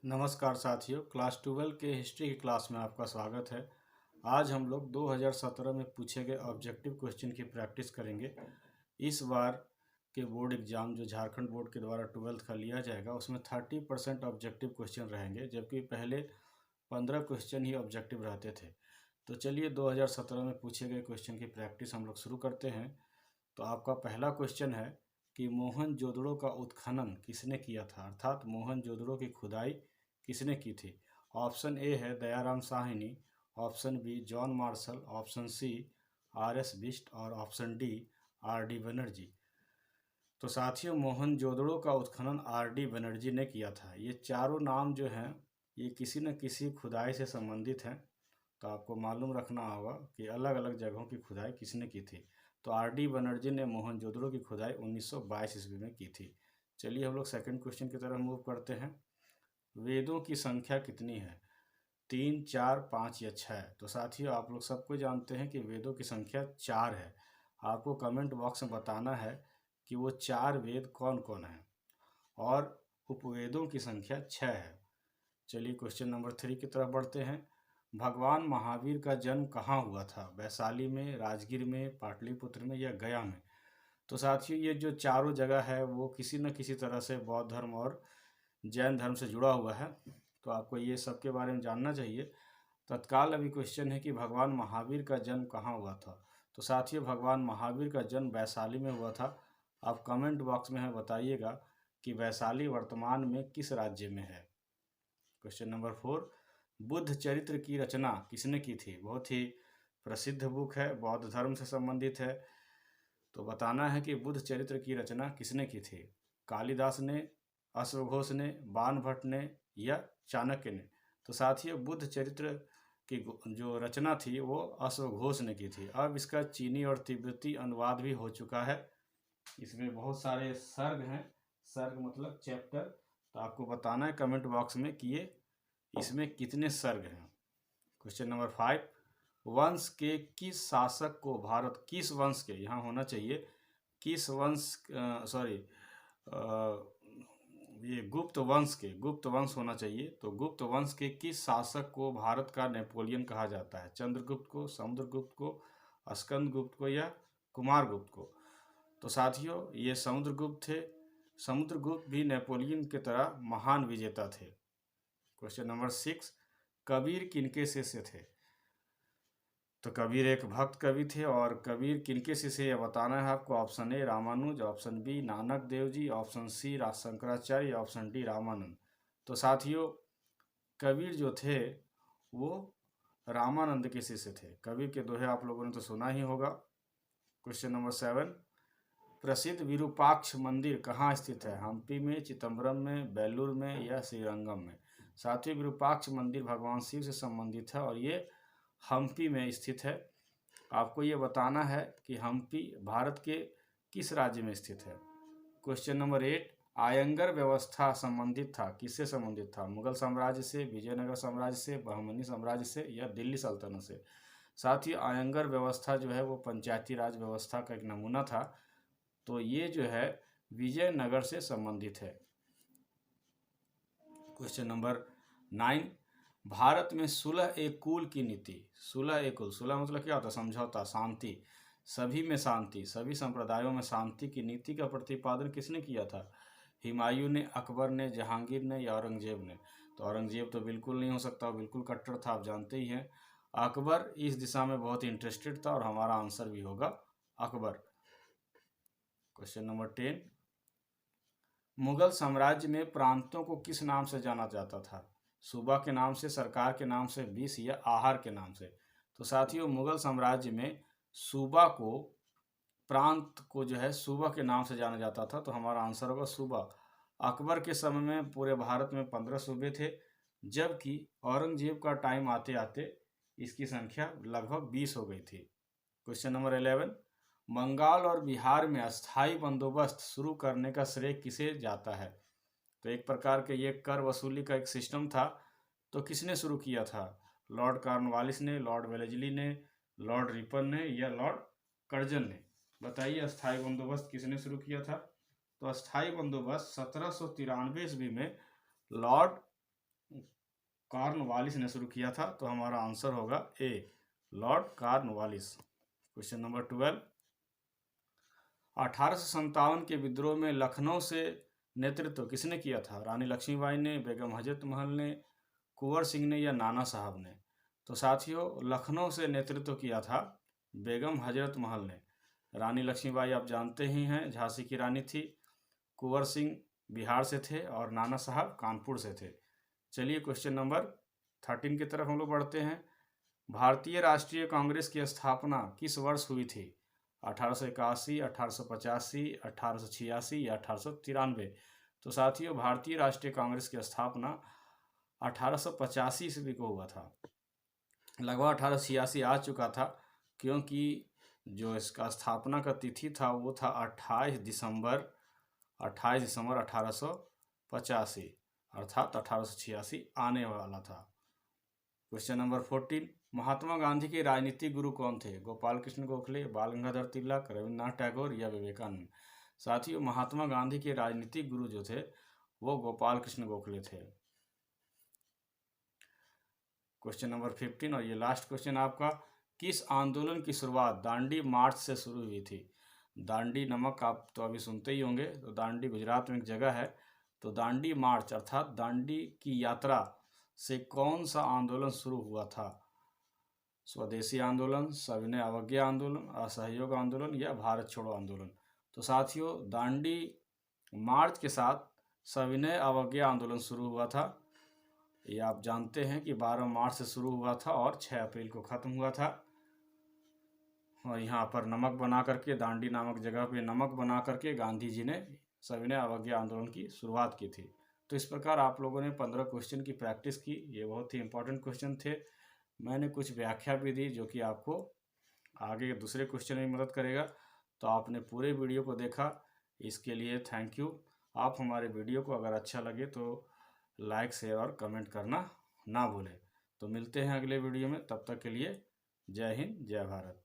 नमस्कार साथियों, क्लास 12 के हिस्ट्री की क्लास में आपका स्वागत है। आज हम लोग 2017 में पूछे गए ऑब्जेक्टिव क्वेश्चन की प्रैक्टिस करेंगे। इस बार के बोर्ड एग्ज़ाम जो झारखंड बोर्ड के द्वारा 12th का लिया जाएगा उसमें 30% ऑब्जेक्टिव क्वेश्चन रहेंगे, जबकि पहले 15 क्वेश्चन ही ऑब्जेक्टिव रहते थे। तो चलिए 2017 में पूछे गए क्वेश्चन की प्रैक्टिस हम लोग शुरू करते हैं। तो आपका पहला क्वेश्चन है कि मोहनजोदड़ो का उत्खनन किसने किया था, अर्थात मोहनजोदड़ो की खुदाई किसने की थी। ऑप्शन ए है Dayaram Sahni, option B John Marshall, option C R S. Bisht और ऑप्शन डी आर.डी. बनर्जी। तो साथियों, मोहनजोदड़ो का उत्खनन आर.डी. बनर्जी ने किया था। ये चारों नाम जो हैं ये किसी न किसी खुदाई से संबंधित हैं। तो आपको मालूम रखना होगा कि अलग अलग जगहों की खुदाई किसने की थी। तो आर.डी. बनर्जी ने मोहनजोदड़ो की खुदाई 1922 ईस्वी में की थी। चलिए हम लोग सेकंड क्वेश्चन की तरफ मूव करते हैं। वेदों की संख्या कितनी है, 3, 4, 5 या 6। तो साथियों, आप लोग सबको जानते हैं कि वेदों की संख्या 4 है। आपको कमेंट बॉक्स में बताना है कि वो 4 वेद कौन कौन हैं और उपवेदों की संख्या 6 है। चलिए क्वेश्चन नंबर 3 की तरफ बढ़ते हैं। भगवान महावीर का जन्म कहाँ हुआ था, वैशाली में, राजगीर में, पाटलिपुत्र में या गया में। तो साथियों, ये जो चारों जगह है वो किसी न किसी तरह से बौद्ध धर्म और जैन धर्म से जुड़ा हुआ है। तो आपको ये सब के बारे में जानना चाहिए। तत्काल अभी क्वेश्चन है कि भगवान महावीर का जन्म कहाँ हुआ था। तो साथियों, भगवान महावीर का जन्म वैशाली में हुआ था। आप कमेंट बॉक्स में हमें बताइएगा कि वैशाली वर्तमान में किस राज्य में है। क्वेश्चन नंबर 4, बुद्ध चरित्र की रचना किसने की थी। बहुत ही प्रसिद्ध बुक है, बौद्ध धर्म से संबंधित है। तो बताना है कि बुद्ध चरित्र की रचना किसने की थी। कालिदास ने, अश्वघोष ने, बाणभट्ट ने या चाणक्य ने। तो साथियों, बुद्ध चरित्र की जो रचना थी वो अश्वघोष ने की थी। अब इसका चीनी और तिब्बती अनुवाद भी हो चुका है। इसमें बहुत सारे सर्ग हैं, सर्ग मतलब चैप्टर। तो आपको बताना है कमेंट बॉक्स में कि ये इसमें कितने सर्ग हैं। क्वेश्चन नंबर 5, वंश के किस शासक को भारत, किस वंश के, यहाँ होना चाहिए किस वंश, सॉरी ये गुप्त वंश होना चाहिए। तो गुप्त वंश के किस शासक को भारत का नेपोलियन कहा जाता है, चंद्रगुप्त को, समुद्रगुप्त को, स्कंदगुप्त को या कुमारगुप्त को। तो साथियों, ये समुद्रगुप्त थे। समुद्रगुप्त भी नेपोलियन की तरह महान विजेता थे। क्वेश्चन नंबर 6, कबीर किनके शिष्य थे। तो कबीर एक भक्त कवि थे। और कबीर किनके शिष्य यह बताना है आपको। Option A Ramanuja, option B Nanak Dev ji, option C Shankaracharya, option D Ramanand. तो साथियों, कबीर जो थे वो रामानंद के शिष्य थे। कबीर के दोहे आप लोगों ने तो सुना ही होगा। क्वेश्चन नंबर 7, प्रसिद्ध विरूपाक्ष मंदिर कहाँ स्थित है, हम्पी में, चिदम्बरम में, बेलूर में या श्रीरंगम में। साथियों, विरूपाक्ष मंदिर भगवान शिव से संबंधित है और ये हम्पी में स्थित है। आपको ये बताना है कि हम्पी भारत के किस राज्य में स्थित है। क्वेश्चन नंबर 8, आयंगर व्यवस्था संबंधित था, किससे संबंधित था, मुगल साम्राज्य से, विजयनगर साम्राज्य से, बहमनी साम्राज्य से या दिल्ली सल्तनत से। साथ ही आयंगर व्यवस्था जो है वो पंचायती राज व्यवस्था का एक नमूना था। तो ये जो है विजयनगर से संबंधित है। क्वेश्चन नंबर 9, भारत में सुलह ए कुल की नीति। सुलह ए कुल, सुलह मतलब क्या होता है, समझौता, शांति, सभी में शांति, सभी संप्रदायों में शांति की नीति का प्रतिपादन किसने किया था। हुमायूं ने, अकबर ने, जहांगीर ने या औरंगजेब ने। तो औरंगजेब तो बिल्कुल नहीं हो सकता, बिल्कुल कट्टर था, आप जानते ही हैं। अकबर इस दिशा में बहुत इंटरेस्टेड था और हमारा आंसर भी होगा अकबर। क्वेश्चन नंबर 10, मुगल साम्राज्य में प्रांतों को किस नाम से जाना जाता था, सूबा के नाम से, सरकार के नाम से, विष या आहार के नाम से। तो साथियों, मुगल साम्राज्य में सूबा को, प्रांत को जो है सूबा के नाम से जाना जाता था। तो हमारा आंसर होगा सूबा। अकबर के समय में पूरे भारत में 15 सूबे थे, जबकि औरंगजेब का टाइम आते आते इसकी संख्या लगभग 20 हो गई थी। क्वेश्चन नंबर 11, बंगाल और बिहार में अस्थाई बंदोबस्त शुरू करने का श्रेय किसे जाता है। तो एक प्रकार के ये कर वसूली का एक सिस्टम था। तो किसने शुरू किया था, लॉर्ड कॉर्नवालिस ने, लॉर्ड वेलेस्ली ने, लॉर्ड रिपन ने या लॉर्ड कर्जन ने। बताइए अस्थाई बंदोबस्त किसने शुरू किया था। तो अस्थाई बंदोबस्त 1793 ईस्वी में लॉर्ड कॉर्नवालिस ने शुरू किया था, तो हमारा आंसर होगा ए, लॉर्ड कॉर्नवालिस। क्वेश्चन नंबर 12, 1857 के विद्रोह में लखनऊ से नेतृत्व किसने किया था? रानी लक्ष्मीबाई ने, बेगम हजरत महल ने, कुंवर सिंह ने या नाना साहब ने? तो साथियों, लखनऊ से नेतृत्व किया था बेगम हजरत महल ने। रानी लक्ष्मीबाई आप जानते ही हैं झांसी की रानी थी, कुंवर सिंह बिहार से थे और नाना साहब कानपुर से थे। चलिए क्वेश्चन नंबर 13 की तरफ हम लोग बढ़ते हैं। भारतीय राष्ट्रीय कांग्रेस की स्थापना किस वर्ष हुई थी? 1881, 1885, 1886 या 1893? तो साथियों, भारतीय राष्ट्रीय कांग्रेस की स्थापना 1885 ईस्वी को हुआ था। लगभग 1886 आ चुका था, क्योंकि जो इसका स्थापना का तिथि था वो था 28 दिसंबर 1885, अर्थात 1886 आने वाला था। क्वेश्चन नंबर 14, महात्मा गांधी के राजनीतिक गुरु कौन थे? गोपाल कृष्ण गोखले, बाल गंगाधर तिलक, रविन्द्रनाथ टैगोर या विवेकानंद? साथियों, महात्मा गांधी के राजनीतिक गुरु जो थे वो गोपाल कृष्ण गोखले थे। क्वेश्चन नंबर 15 और ये लास्ट क्वेश्चन आपका, किस आंदोलन की शुरुआत दांडी मार्च से शुरू हुई थी? दांडी नमक आप तो अभी सुनते ही होंगे, तो दांडी गुजरात में एक जगह है। तो दांडी मार्च अर्थात दांडी की यात्रा से कौन सा आंदोलन शुरू हुआ था? स्वदेशी आंदोलन, सविनय अवज्ञा आंदोलन, असहयोग आंदोलन या भारत छोड़ो आंदोलन? तो साथियों, दांडी मार्च के साथ सविनय अवज्ञा आंदोलन शुरू हुआ था। ये आप जानते हैं कि 12 मार्च से शुरू हुआ था और 6 अप्रैल को ख़त्म हुआ था। और यहाँ पर नमक बना करके, दांडी नामक जगह पे नमक बना करके गांधी जी ने सविनय अवज्ञा आंदोलन की शुरुआत की थी। तो इस प्रकार आप लोगों ने 15 क्वेश्चन की प्रैक्टिस की। ये बहुत ही इंपॉर्टेंट क्वेश्चन थे। मैंने कुछ व्याख्या भी दी जो कि आपको आगे के दूसरे क्वेश्चन में मदद करेगा। तो आपने पूरे वीडियो को देखा, इसके लिए थैंक यू। आप हमारे वीडियो को अगर अच्छा लगे तो लाइक, शेयर और कमेंट करना ना भूलें। तो मिलते हैं अगले वीडियो में, तब तक के लिए जय हिंद, जय भारत।